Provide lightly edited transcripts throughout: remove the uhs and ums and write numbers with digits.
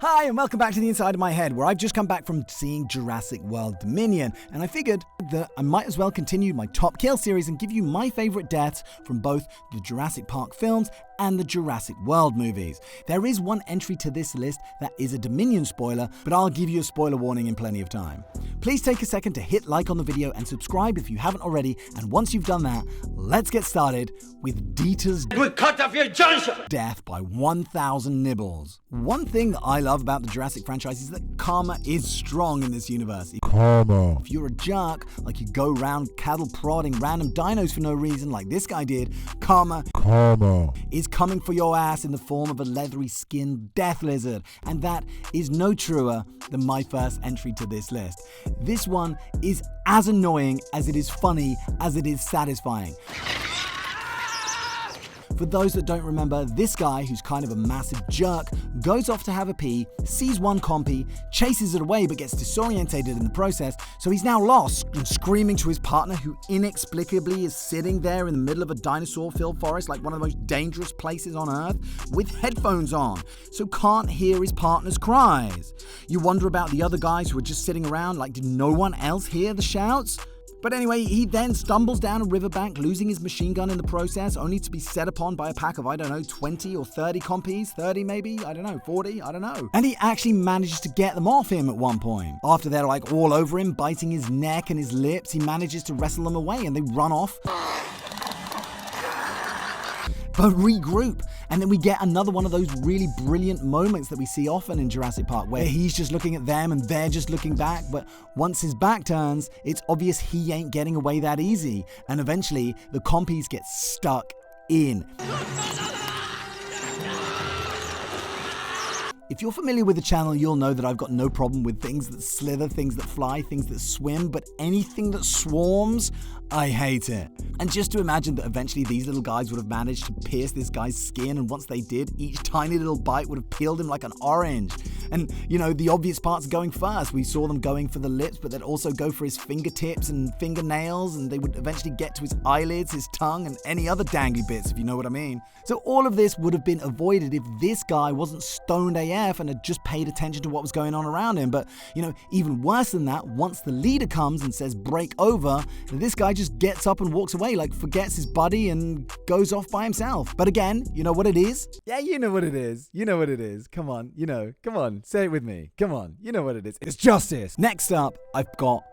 Hi, and welcome back to the Inside of My Head, where I've just come back from seeing Jurassic World Dominion, and I figured that I might as well continue my Top Kill series and give you my favourite deaths from both the Jurassic Park films and the Jurassic World movies. There is one entry to this list that is a Dominion spoiler, but I'll give you a spoiler warning in plenty of time. Please take a second to hit like on the video and subscribe if you haven't already, and once you've done that, let's get started with Dieter's cut off your junction! Death by 1,000 nibbles. One thing that I love about the Jurassic franchise is that karma is strong in this universe. Karma. If you're a jerk, like you go around cattle prodding random dinos for no reason like this guy did, karma is coming for your ass in the form of a leathery skinned death lizard, and that is no truer than my first entry to this list. This one is as annoying as it is funny as it is satisfying. For those that don't remember, this guy, who's kind of a massive jerk, goes off to have a pee, sees one compy, chases it away but gets disorientated in the process, so he's now lost and screaming to his partner, who inexplicably is sitting there in the middle of a dinosaur-filled forest, like one of the most dangerous places on Earth, with headphones on, so can't hear his partner's cries. You wonder about the other guys who are just sitting around, like, did no one else hear the shouts? But anyway, he then stumbles down a riverbank, losing his machine gun in the process, only to be set upon by a pack of, 20 or 30 compies, 30 maybe, 40, And he actually manages to get them off him at one point. After they're like all over him, biting his neck and his lips, he manages to wrestle them away and they run off. But regroup, and then we get another one of those really brilliant moments that we see often in Jurassic Park, where he's just looking at them and they're just looking back, but once his back turns, it's obvious he ain't getting away that easy, and eventually the compies get stuck in. If you're familiar with the channel, you'll know that I've got no problem with things that slither, things that fly, things that swim, but anything that swarms, I hate it. And just to imagine that eventually these little guys would have managed to pierce this guy's skin, and once they did, each tiny little bite would have peeled him like an orange. And, the obvious parts going first. We saw them going for the lips, but they'd also go for his fingertips and fingernails, and they would eventually get to his eyelids, his tongue, and any other dangly bits, if you know what I mean. So all of this would have been avoided if this guy wasn't stoned AF and had just paid attention to what was going on around him. But, even worse than that, once the leader comes and says break over, this guy just gets up and walks away, like forgets his buddy and goes off by himself. But again, you know what it is? Yeah, you know what it is. You know what it is. Come on, come on, say it with me. Come on, you know what it is. It's justice. Next up, I've got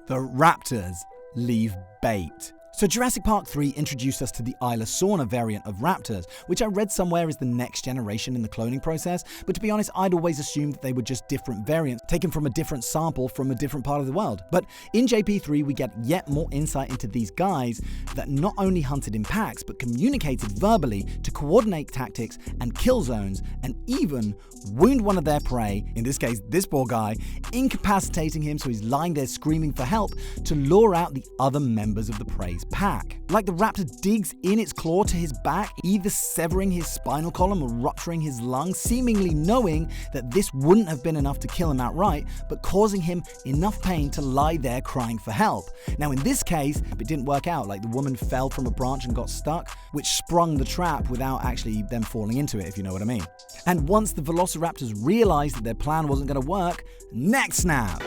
the Raptors leave bait. So Jurassic Park 3 introduced us to the Isla Sorna variant of raptors, which I read somewhere is the next generation in the cloning process, but to be honest, I'd always assumed that they were just different variants, taken from a different sample from a different part of the world. But in JP3, we get yet more insight into these guys that not only hunted in packs, but communicated verbally to coordinate tactics and kill zones, and even wound one of their prey, in this case this poor guy, incapacitating him so he's lying there screaming for help, to lure out the other members of the prey's pack. Like the raptor digs in its claw to his back, either severing his spinal column or rupturing his lung, seemingly knowing that this wouldn't have been enough to kill him outright, but causing him enough pain to lie there crying for help. Now in this case, it didn't work out, like the woman fell from a branch and got stuck, which sprung the trap without actually them falling into it, if you know what I mean. And once the velociraptors realized that their plan wasn't going to work, neck snap!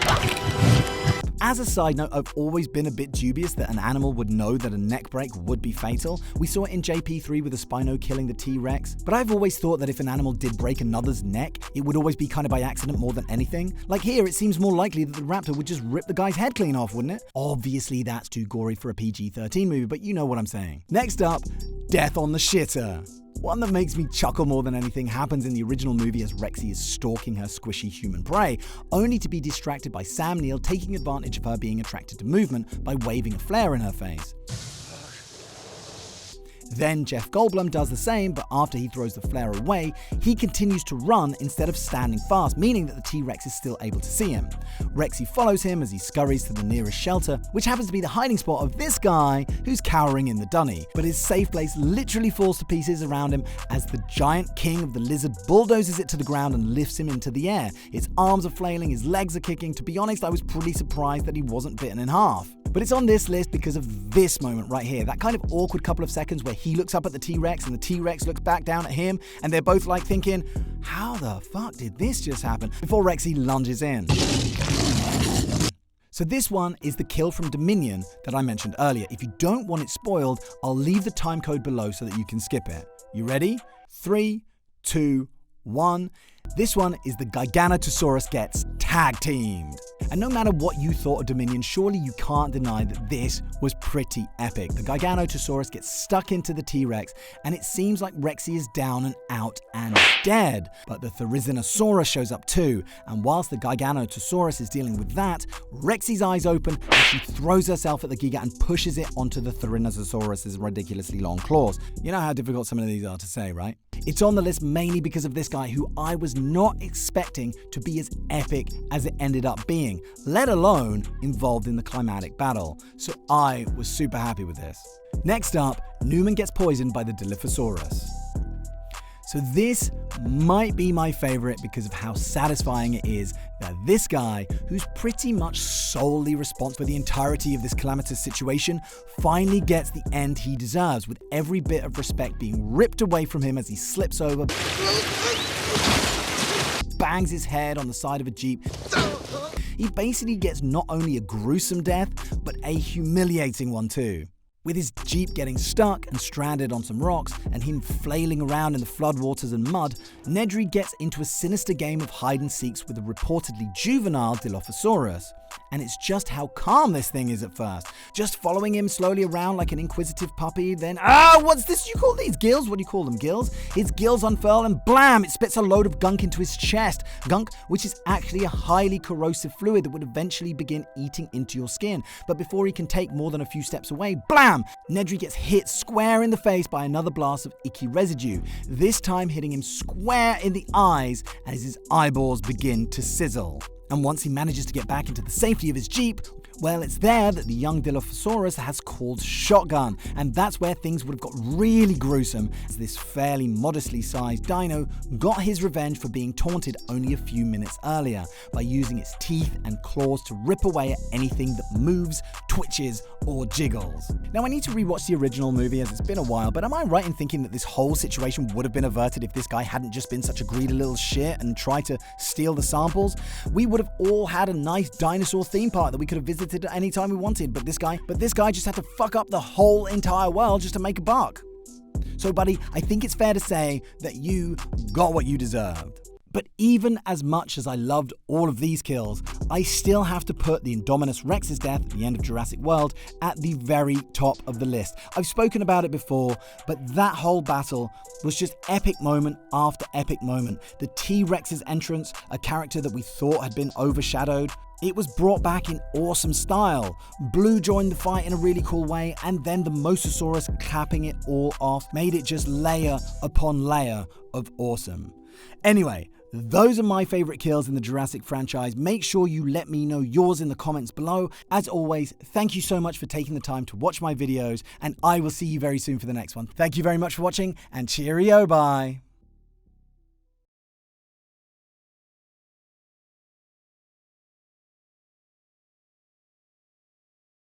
As a side note, I've always been a bit dubious that an animal would know that a neck break would be fatal. We saw it in JP3 with the Spino killing the T-Rex, but I've always thought that if an animal did break another's neck, it would always be kind of by accident more than anything. Like here, it seems more likely that the raptor would just rip the guy's head clean off, wouldn't it? Obviously, that's too gory for a PG-13 movie, but you know what I'm saying. Next up, death on the shitter. One that makes me chuckle more than anything happens in the original movie as Rexy is stalking her squishy human prey, only to be distracted by Sam Neill taking advantage of her being attracted to movement by waving a flare in her face. Then Jeff Goldblum does the same, but after he throws the flare away, he continues to run instead of standing fast, meaning that the T-Rex is still able to see him. Rexy follows him as he scurries to the nearest shelter, which happens to be the hiding spot of this guy who's cowering in the dunny. But his safe place literally falls to pieces around him as the giant king of the lizard bulldozes it to the ground and lifts him into the air. Its arms are flailing, his legs are kicking. To be honest, I was pretty surprised that he wasn't bitten in half. But it's on this list because of this moment right here. That kind of awkward couple of seconds where he looks up at the T-Rex and the T-Rex looks back down at him, and they're both like thinking, how the fuck did this just happen? Before Rexy lunges in. So this one is the kill from Dominion that I mentioned earlier. If you don't want it spoiled, I'll leave the time code below so that you can skip it. You ready? 3, 2, 1. This one is the Giganotosaurus gets tag teamed. And no matter what you thought of Dominion, surely you can't deny that this was pretty epic. The Giganotosaurus gets stuck into the T-Rex, and it seems like Rexy is down and out and dead. But the Therizinosaurus shows up too, and whilst the Giganotosaurus is dealing with that, Rexy's eyes open and she throws herself at the Giga and pushes it onto the Therizinosaurus's ridiculously long claws. You know how difficult some of these are to say, right? It's on the list mainly because of this guy who I was not expecting to be as epic as it ended up being, let alone involved in the climatic battle. So I was super happy with this. Next up, Newman gets poisoned by the Dilophosaurus. So this might be my favorite because of how satisfying it is that this guy, who's pretty much solely responsible for the entirety of this calamitous situation, finally gets the end he deserves, with every bit of respect being ripped away from him as he slips over, bangs his head on the side of a Jeep. He basically gets not only a gruesome death, but a humiliating one too. With his Jeep getting stuck and stranded on some rocks, and him flailing around in the floodwaters and mud, Nedry gets into a sinister game of hide-and-seeks with a reportedly juvenile Dilophosaurus. And it's just how calm this thing is at first. Just following him slowly around like an inquisitive puppy, then, what's this you call these? Gills? What do you call them, gills? His gills unfurl and blam, it spits a load of gunk into his chest. Gunk, which is actually a highly corrosive fluid that would eventually begin eating into your skin. But before he can take more than a few steps away, blam! Nedry gets hit square in the face by another blast of icky residue, this time hitting him square in the eyes as his eyeballs begin to sizzle. And once he manages to get back into the safety of his Jeep, well, it's there that the young Dilophosaurus has called shotgun, and that's where things would have got really gruesome, as this fairly modestly sized dino got his revenge for being taunted only a few minutes earlier by using its teeth and claws to rip away at anything that moves, twitches, or jiggles. Now, I need to rewatch the original movie as it's been a while, but am I right in thinking that this whole situation would have been averted if this guy hadn't just been such a greedy little shit and tried to steal the samples? We would have all had a nice dinosaur theme park that we could have visited at any time we wanted, but this guy just had to fuck up the whole entire world just to make a buck. So, buddy, I think it's fair to say that you got what you deserved. But even as much as I loved all of these kills, I still have to put the Indominus Rex's death at the end of Jurassic World at the very top of the list. I've spoken about it before, but that whole battle was just epic moment after epic moment. The T-Rex's entrance, a character that we thought had been overshadowed, it was brought back in awesome style. Blue joined the fight in a really cool way, and then the Mosasaurus capping it all off made it just layer upon layer of awesome. Anyway, those are my favorite kills in the Jurassic franchise. Make sure you let me know yours in the comments below. As always, thank you so much for taking the time to watch my videos, and I will see you very soon for the next one. Thank you very much for watching, and cheerio, bye.